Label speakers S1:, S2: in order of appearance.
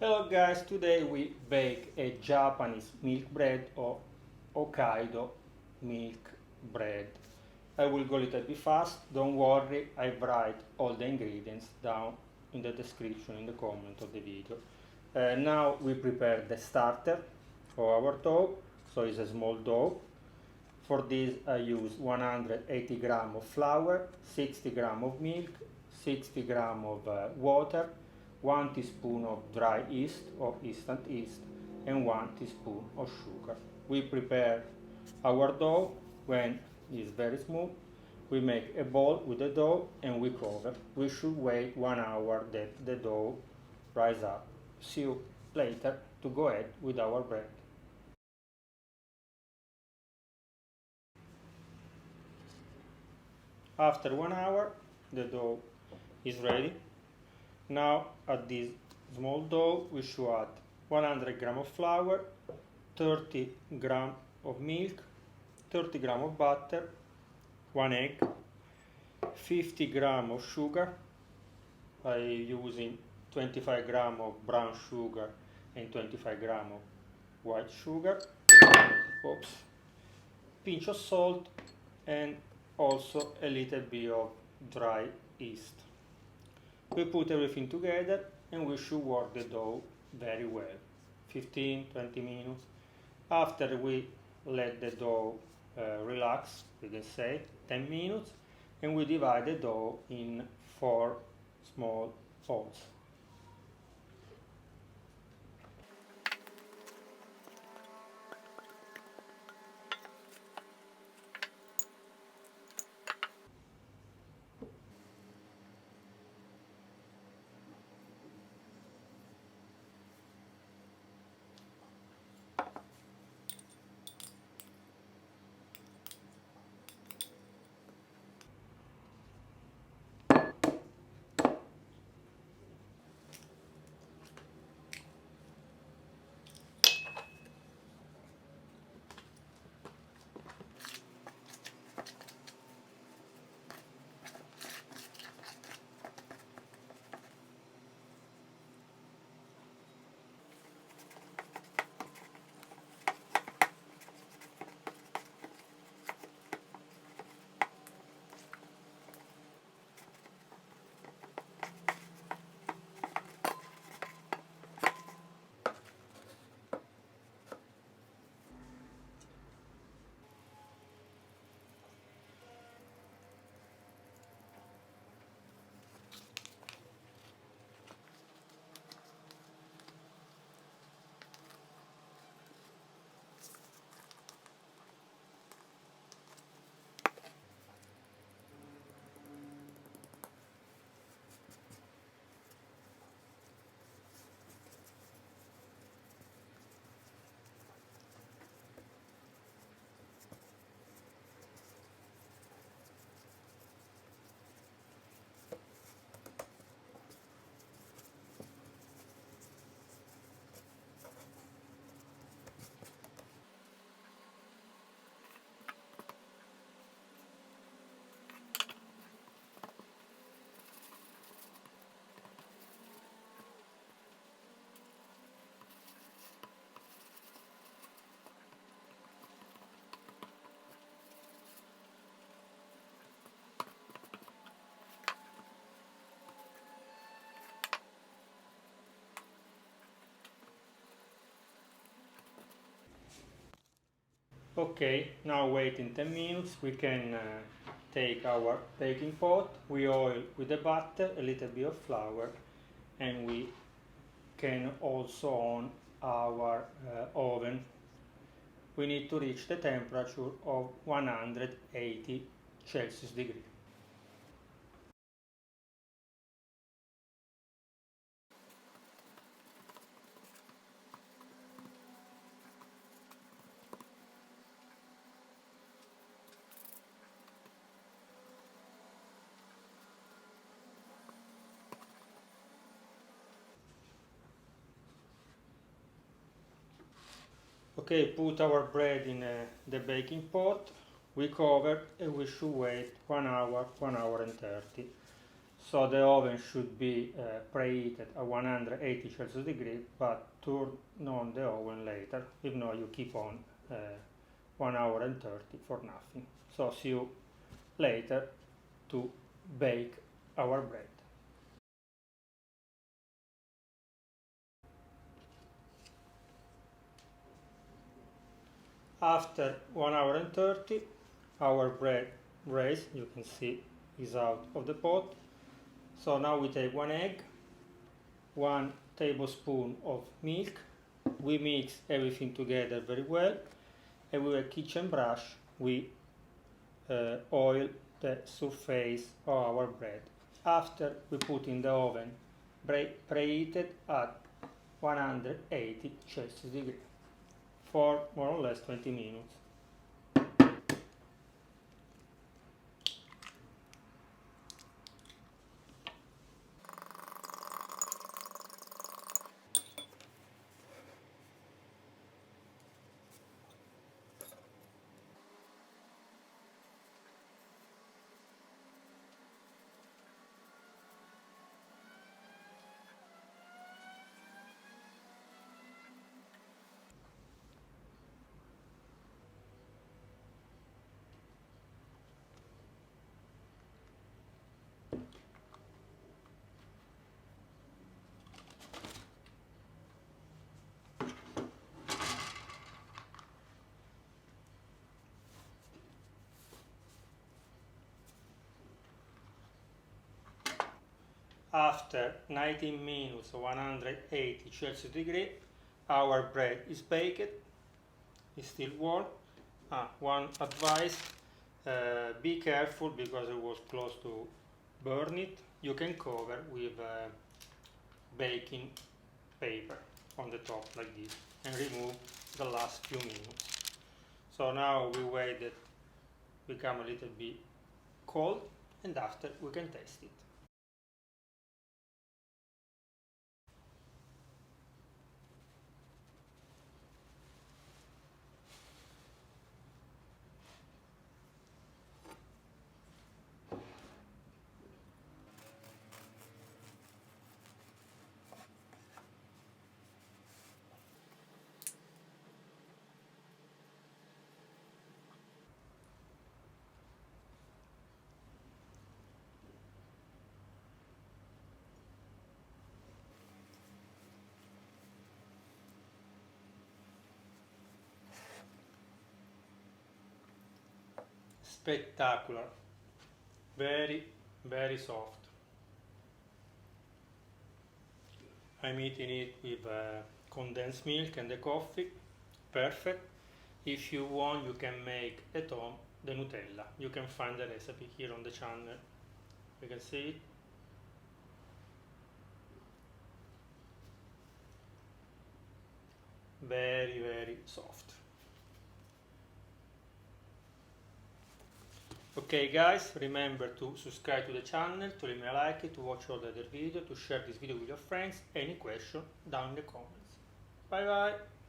S1: Hello guys, today we bake a Japanese milk bread or Hokkaido milk bread. I will go a little bit fast, don't worry, I write all the ingredients down in the description, in the comment of the video. Now we prepare the starter for our dough, so it's a small dough. For this I use 180 gram of flour, 60 gram of milk, 60 gram of water, 1 teaspoon of dry yeast or instant yeast, and 1 teaspoon of sugar. We prepare our dough. When it's very smooth, we make a bowl with the dough and we cover. We should wait 1 hour that the dough rise up. See you later to go ahead with our bread. After 1 hour, the dough is ready. Now at this small dough we should add 100 gram of flour, 30 gram of milk, 30 gram of butter, 1 egg, 50 gram of sugar. I using 25 gram of brown sugar and 25 gram of white sugar. Oops. Pinch of salt and also a little bit of dry yeast. We put everything together and we should work the dough very well, 15-20 minutes. After we let the dough relax, we can say 10 minutes, and we divide the dough in 4 small balls. Okay, now waiting 10 minutes, we can take our baking pot, we oil with the butter, a little bit of flour, and we can also on our oven. We need to reach the temperature of 180 Celsius degree. Okay, put our bread in the baking pot, we cover and we should wait 1 hour, 1 hour and 30. So the oven should be preheated at 180 Celsius degree, but turn on the oven later. If not, you keep on 1 hour and 30 for nothing. So see you later to bake our bread. After 1 hour and 30, our bread raised, you can see, is out of the pot. So now we take 1 egg, 1 tablespoon of milk. We mix everything together very well, and with a kitchen brush we oil the surface of our bread. After we put in the oven preheated at 180 Celsius degree for more or less 20 minutes. After 19 minutes, 180 Celsius degree, our bread is baked. It's still warm. One advice, be careful because it was close to burn it. You can cover with baking paper on the top like this and remove the last few minutes. So now we wait that become a little bit cold, and after we can taste it. Spectacular, very soft. I'm eating it with condensed milk and the coffee, perfect. If you want, you can make at home the Nutella. You can find the recipe here on the channel. You can see it. Very soft. Okay guys, remember to subscribe to the channel, to leave me a like, to watch all the other videos, to share this video with your friends. Any question down in the comments. Bye bye!